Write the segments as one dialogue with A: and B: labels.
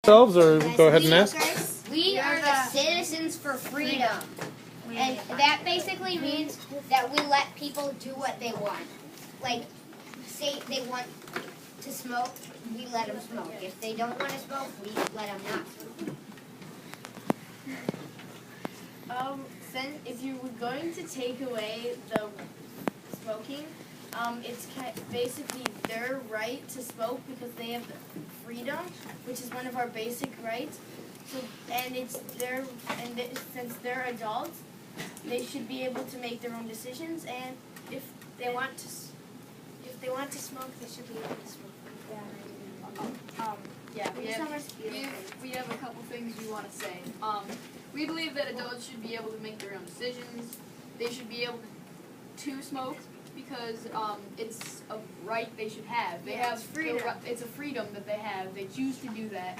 A: Or go ahead and ask.
B: We are the Citizens for Freedom. And that basically means that we let people do what they want. Like, say they want to smoke, we let them smoke. If they don't want to smoke, we let them not smoke.
C: If you were going to take away the smoking, it's basically their right to smoke because they have freedom, which is one of our basic rights. So, since they're adults, they should be able to make their own decisions. And if they want to smoke, they should be able to smoke.
D: We have a couple things we want to say. We believe that adults should be able to make their own decisions. They should be able to smoke because it's a right they should have. They have freedom. It's a freedom that they have. They choose to do that.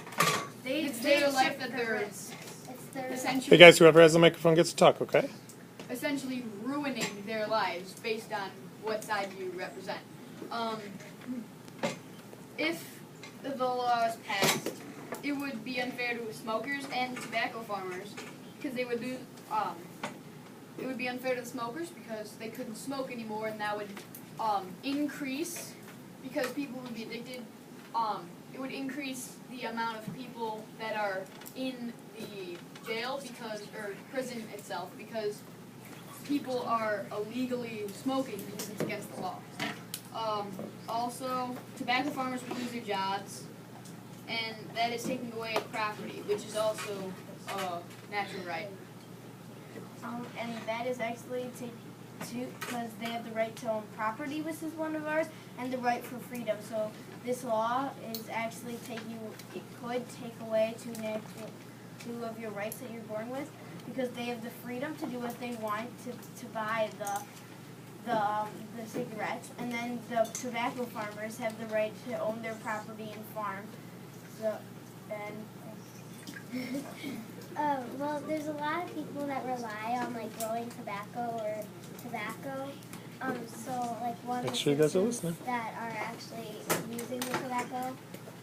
D: It's their life that they're essentially.
A: Hey guys, whoever has the microphone gets to talk, okay?
D: Essentially ruining their lives based on what side you represent. If the law is passed, it would be unfair to smokers and tobacco farmers because they would lose. It would be unfair to the smokers because they couldn't smoke anymore, and that would increase because people would be addicted. It would increase the amount of people that are in the jail or prison itself because people are illegally smoking because it's against the law. Also, tobacco farmers would lose their jobs, and that is taking away property, which is also a natural right.
C: And that is actually because they have the right to own property, which is one of ours, and the right for freedom. So this law is actually it could take away two of your rights that you're born with, because they have the freedom to do what they want to buy the cigarettes, and then the tobacco farmers have the right to own their property and farm. So,
E: well, there's a lot of people that rely on like growing tobacco or tobacco. So like one of the citizens that are actually using the tobacco,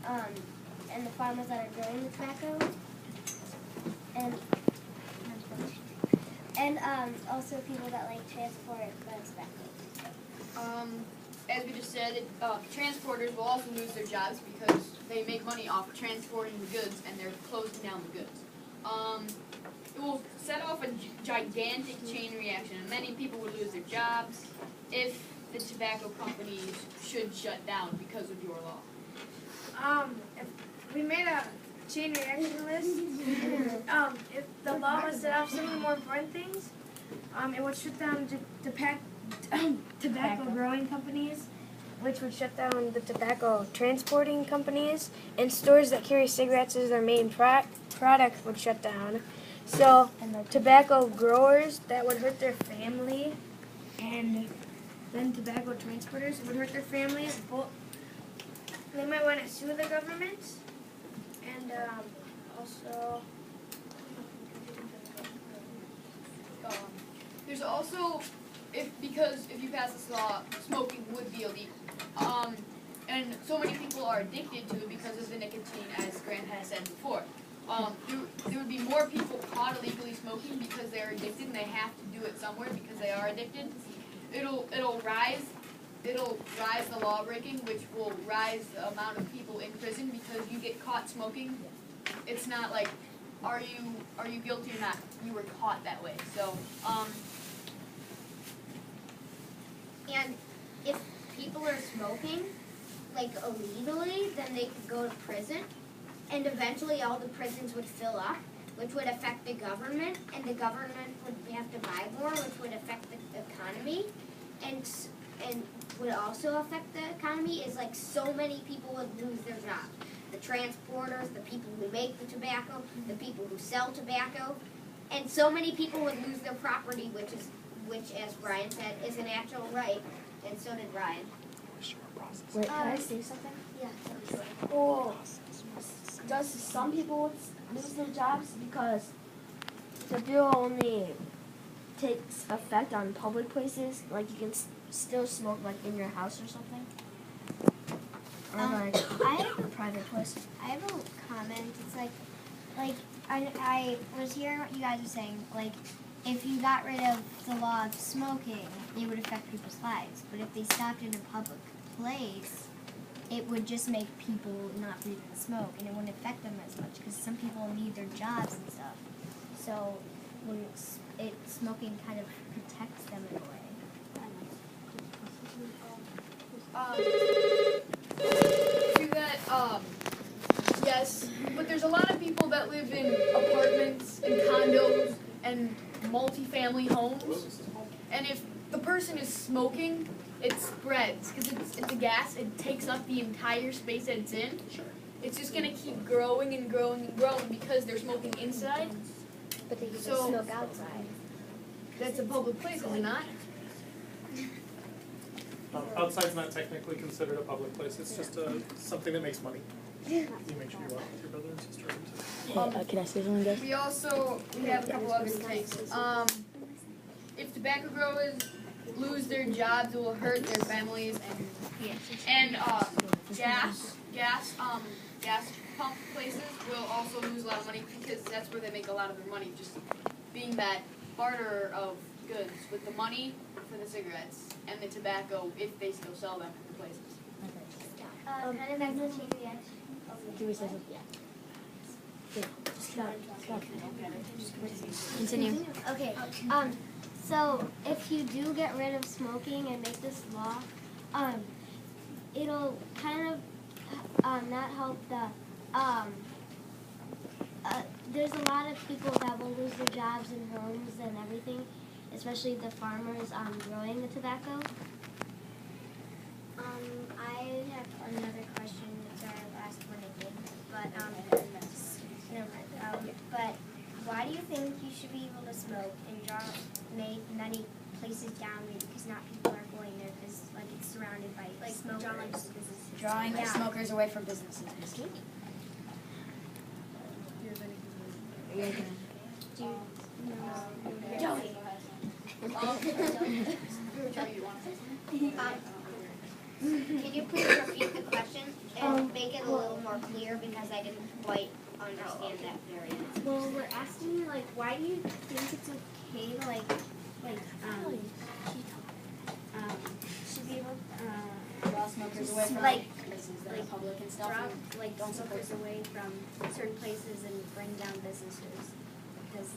E: and the farmers that are growing the tobacco, and also people that like transport the tobacco.
D: As we just said, transporters will also lose their jobs because they make money off of transporting the goods, and they're closing down the goods. It will set off a gigantic chain reaction, and many people would lose their jobs if the tobacco companies should shut down because of your law.
C: If we made a chain reaction list, if the law was set off some of the more important things, it would shut down tobacco growing companies, which would shut down the tobacco transporting companies, and stores that carry cigarettes as their main product would shut down. So tobacco growers, that would hurt their family, and then tobacco transporters would hurt their families. They might want to sue the government, and also
D: there's also because if you pass this law, smoking would be illegal. And so many people are addicted to it because of the nicotine, as Grant has said before. There would be more people caught illegally smoking because they're addicted and they have to do it somewhere because they are addicted. It'll rise the law breaking, which will rise the amount of people in prison because you get caught smoking. It's not like are you guilty or not? You were caught that way. So
B: And if people are smoking, like illegally, then they could go to prison, and eventually all the prisons would fill up, which would affect the government, and the government would have to buy more, which would affect the economy, and would also affect the economy is like so many people would lose their jobs. The transporters, the people who make the tobacco, the people who sell tobacco, and so many people would lose their property, which, as Brian said, is a natural right, and so did Ryan.
F: Wait, can I say something?
E: Yeah.
F: Well, does some people lose their jobs because the bill only takes effect on public places? Like you can still smoke like in your house or something?
C: or like
E: I have
C: a private place.
E: I have a comment. It's like I was hearing what you guys were saying. Like, if you got rid of the law of smoking, it would affect people's lives. But if they stopped in a public place, it would just make people not breathe and smoke, and it wouldn't affect them as much because some people need their jobs and stuff. So, when smoking kind of protects them in a way.
D: To that, yes, but there's a lot of people that live in apartments and condos and multi-family homes, and if the person is smoking, it spreads because it's a gas. It takes up the entire space that it's in. It's just gonna keep growing and growing and growing because they're smoking inside.
E: But they can
D: So-
E: smoke outside.
D: That's a public place, is it not?
A: Outside's not technically considered a public place, it's just something that makes money. You make sure you're well with your brother and sister.
C: Can I say something, guys?
D: We have a couple other things. If tobacco growers lose their jobs, it will hurt their families and gas pump places will also lose a lot of money because that's where they make a lot of their money, just being that barter of goods with the money for the cigarettes and the tobacco if they still sell them in the places.
E: Kind of back to the TV.
C: Can we say something? Continue.
E: Okay. So if you do get rid of smoking and make this law, it'll kind of not help the. There's a lot of people that will lose their jobs and homes and everything, especially the farmers growing the tobacco. I have another question. It's our last one, I think. But never mind. But why do you think you should be able to smoke and make many places down there because not people are going there because like it's surrounded by smokers?
C: Drawing
E: Yeah.
C: smokers away from businesses.
B: Can you please repeat the question and make it a little more clear because I didn't quite understand that very well.
E: Well, we're asking you like, why do you think it's okay to should be able
C: Draw smokers away from places that are public and stuff.
E: don't smokers away from certain places and bring down businesses because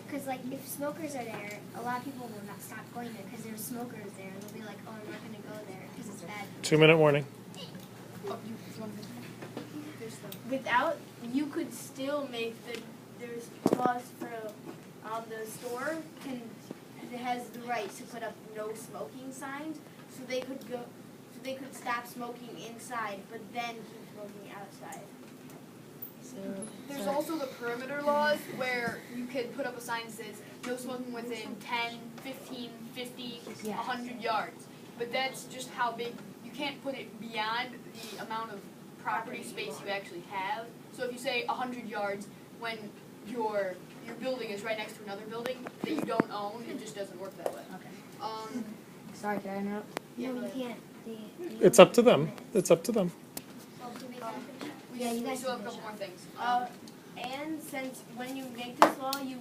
E: because like if smokers are there, a lot of people will not stop going there because there's smokers there. They'll be like, oh, I'm not going to go there because it's bad.
A: 2-minute warning.
C: Without, you could still make there's laws for the store has the right to put up no smoking signs, so they could stop smoking inside, but then keep smoking outside.
D: There's also the perimeter laws where you could put up a sign that says no smoking within 10, 15, 50, 100 yards. But that's just how big, you can't put it beyond the amount of property space you actually have. So if you say 100 yards when your building is right next to another building that you don't own, it just doesn't work that way.
C: Okay. Sorry, can I interrupt?
E: No, you can't.
A: It's up to them. It's up to them.
D: We still have a couple more things.
C: And since when you make this law, you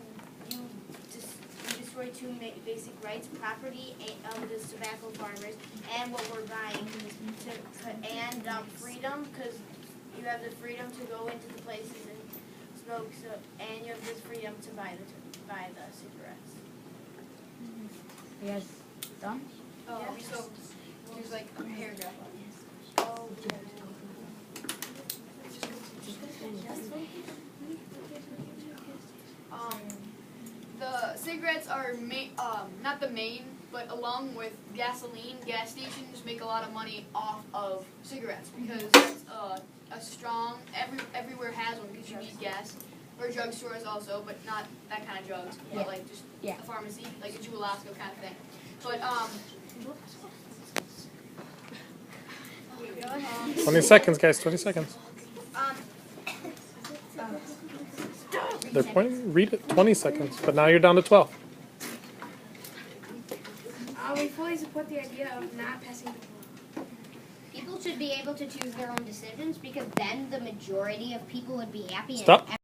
C: destroy two basic rights: property of the tobacco farmers, and what we're buying, and freedom, because you have the freedom to go into the places and smoke, and you have this freedom to buy the cigarettes. You guys done?
D: So there's like a paragraph. The cigarettes are not the main, but along with gasoline, gas stations make a lot of money off of cigarettes because it's a strong, everywhere has one because you need gas. Or drugstores also, but not that kind of drugs, but like just a pharmacy, like a Jewel-Osco kind of thing. But
A: 20 seconds, guys, 20 seconds. They're pointing, read it, 20 seconds, but now you're down to 12.
C: We fully support the idea of not passing the law.
B: People should be able to choose their own decisions because then the majority of people would be happy.
A: Stop.
B: And